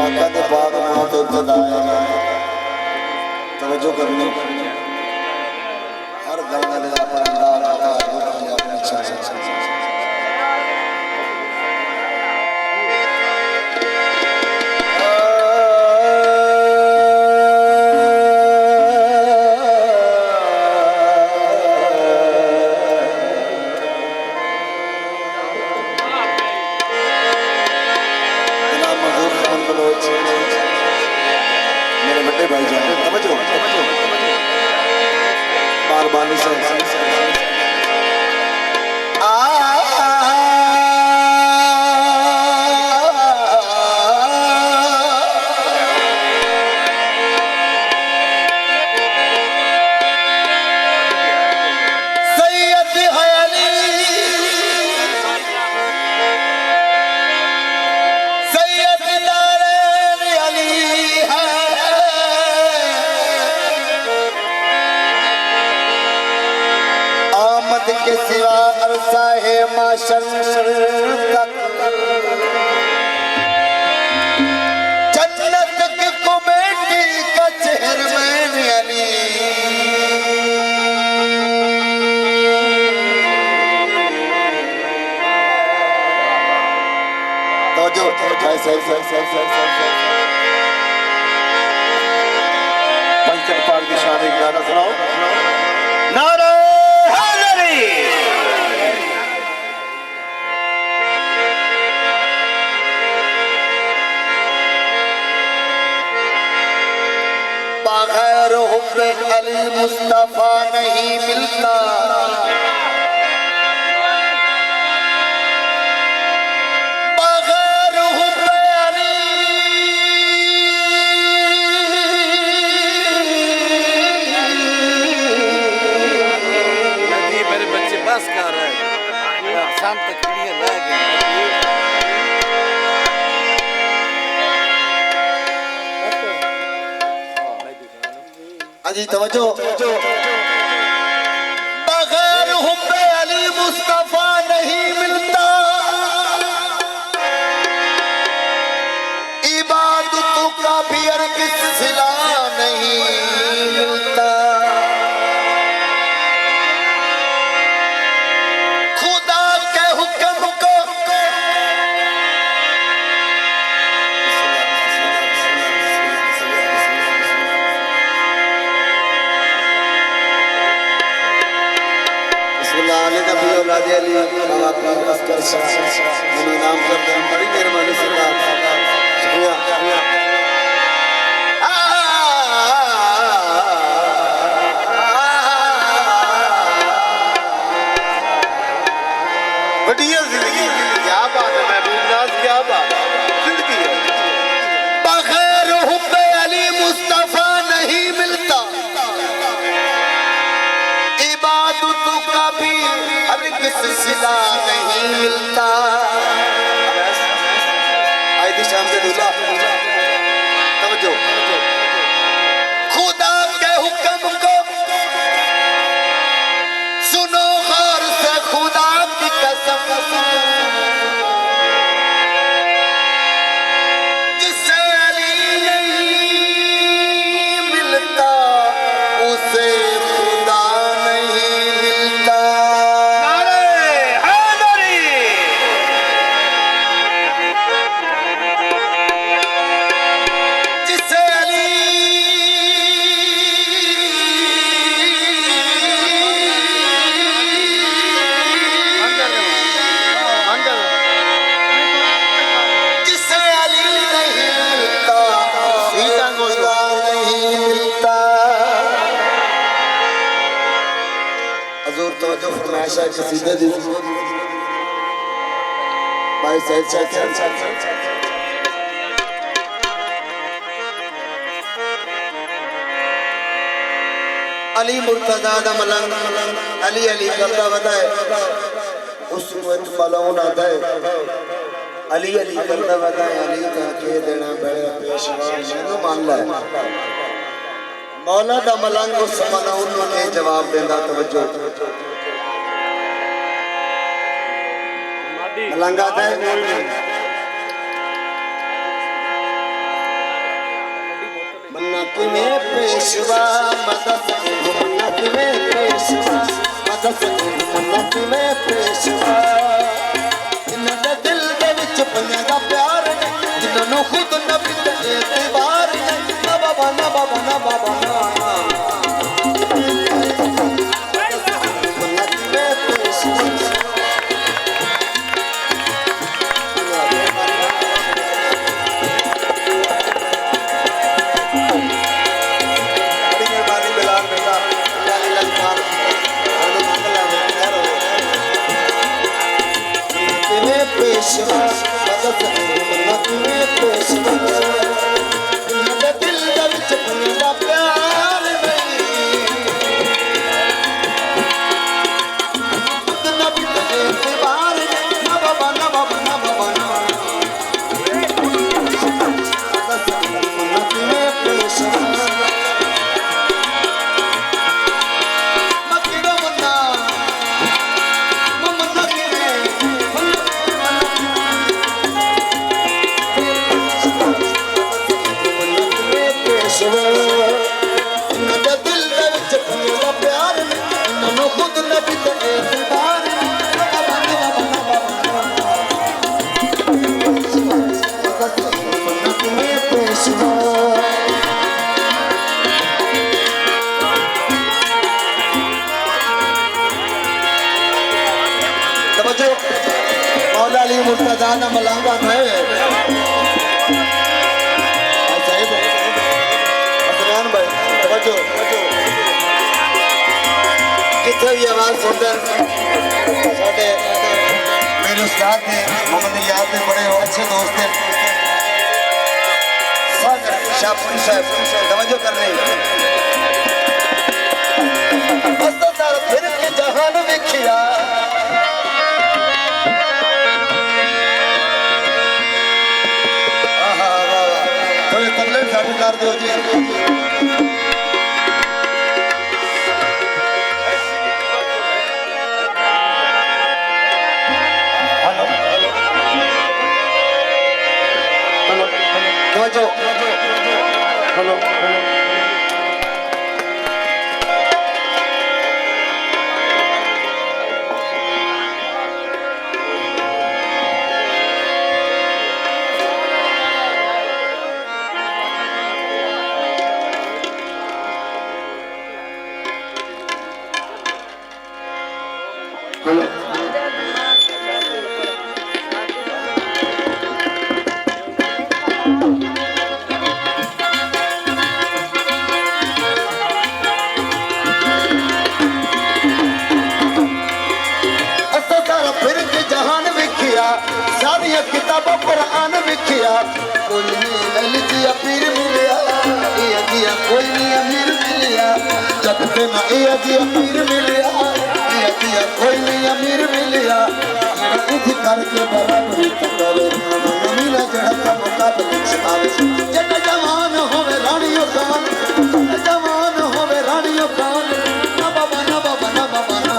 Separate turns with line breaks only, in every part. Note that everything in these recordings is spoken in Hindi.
पाका दे पाक नाम तो इब्तिदा है तवज्जो करनी हर गाने दे अपना अंदाज आता है वो अपनी इच्छा से मेरे बड़े भाई जान तवज्जो बारबानी से के सिवा अरसा है माशर तक जन्नत की कमेटी का चेयरमैन अली तो जो पंचन पाल की शान एक गाना सुनाओ नारा बगैर हुब्बे अली मुस्तफा नहीं मिलता बगैर हुब्बे अली
नदी मेरे बच्चे बस कर रहे हैं शाम तक क्लियर रह गए
अजी तवज्जो बगैर हुब्बे अली मुस्तफा नहीं मिलता इबादतों का भी अर्किस सिला नहीं मिलता खुदा के हुक्म को नबी औलाद अली बाबा पीर अस्कर मैंने नाम करते हैं बड़ी मेहरबानी से शुक्रिया बढ़िया जिंदगी क्या बात है महबूब नाज क्या बात जिंदगी है बगैर हुब्बे अली मुस्तफा नहीं मिलता इबादतों का भी हर किसी सिला नहीं मिलता आई थी शाम से दूल्हा तवज्जो खुदा के हुक्म को सुनो गौर से खुदा की कसम जिसे अली नहीं मिलता उसे खुदा नहीं मिलता जिसे अली जिसे अली नहीं मिलता खुदा नहीं मिलता हजूर तवज्जो फरमाइश है कसीदे दी भाई सैयद शाह अली मुर्तजा दा मलंग अली अली करता वदाए उसको एक मलौन आता है अली अली करता वदाए अली का के देना बड़े पेशवा मैनू मान ला मौला दा मलंग उस मलौन नूं ये जवाब देंदा तवज्जो मलंग आता है में पेशवा मदद मन्नत में पेशवा मदद मन्नत में पेशवा इन्हां दिल दे विच पइयां दा प्यार ने जिन्हां खुद नबी ते एतबार ने ना बाबा ना बाबा ना बाबा ना मन्नत में पेशवा पेशवा मदद मन्नत में पेशवा इन्हां दिल दे विच पइयां प्यार नहीं खुद नबी ते एतबार ना बाबा ना बाबा ना बाबा ना मदद मन्नत में पेशवा मौला अली मुर्तजा ना मलंगा थे हसनैन भाई तवज्जो किथे भी आवाज सुनते साडे मेरे उस्ताद ने मोहम्मद इलियास ने बड़े अच्छे दोस्त हैं शाहपुरी साहब तवज्जो कर रहे हैं सारा फिर के जहान वेखिया तबले साडे कर दो जी हेलो हेलो हेलो सारिया किताबों कुरान विखिया कोई नहीं ललितिया पीर मिलिया ये दिया कोई नहीं अमीर मिलिया जब से ना ये दिया पीर मिलिया ये दिया कोई नहीं अमीर मिलिया इधर करके बराबरी करे मिला जड़ा का मुकाबले छावे जब जवान होवे रानियों खान जवान होवे रानियों खान ना बाबा ना बाबा ना बाबा ना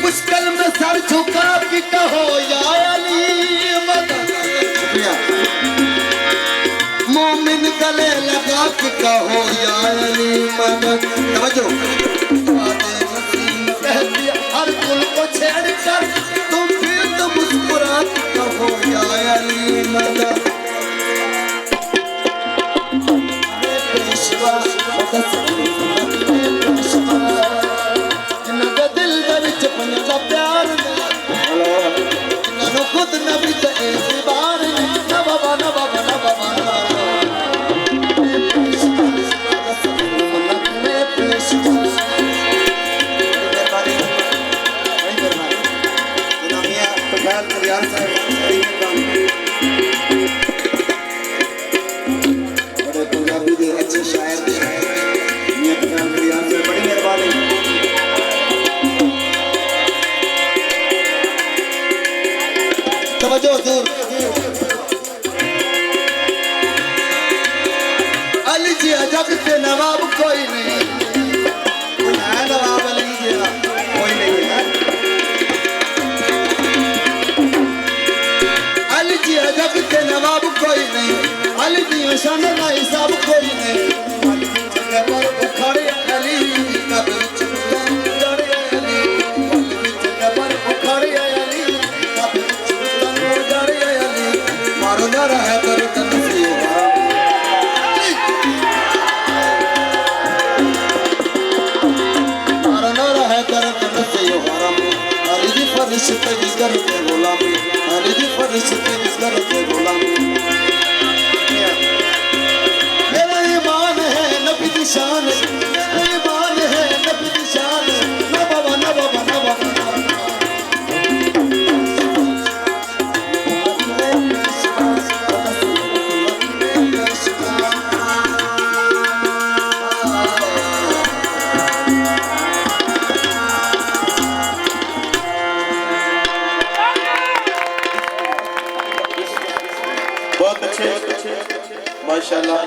मुश्किल में सर झुका कि कहो या अली मदद मोमिन गले लगा कि कहो या अली मदद समझो हर कुल को छेड़ कर तुम फिर तो मुस्कुरा कहो या अली मदद पेशवा दिल दे विच पइयां प्यार ने खुद नबी ते एतबार ने ना बाबा ना बाबा ना बाबा मन्नत में पेशवा
बहुत अच्छे माशाल्लाह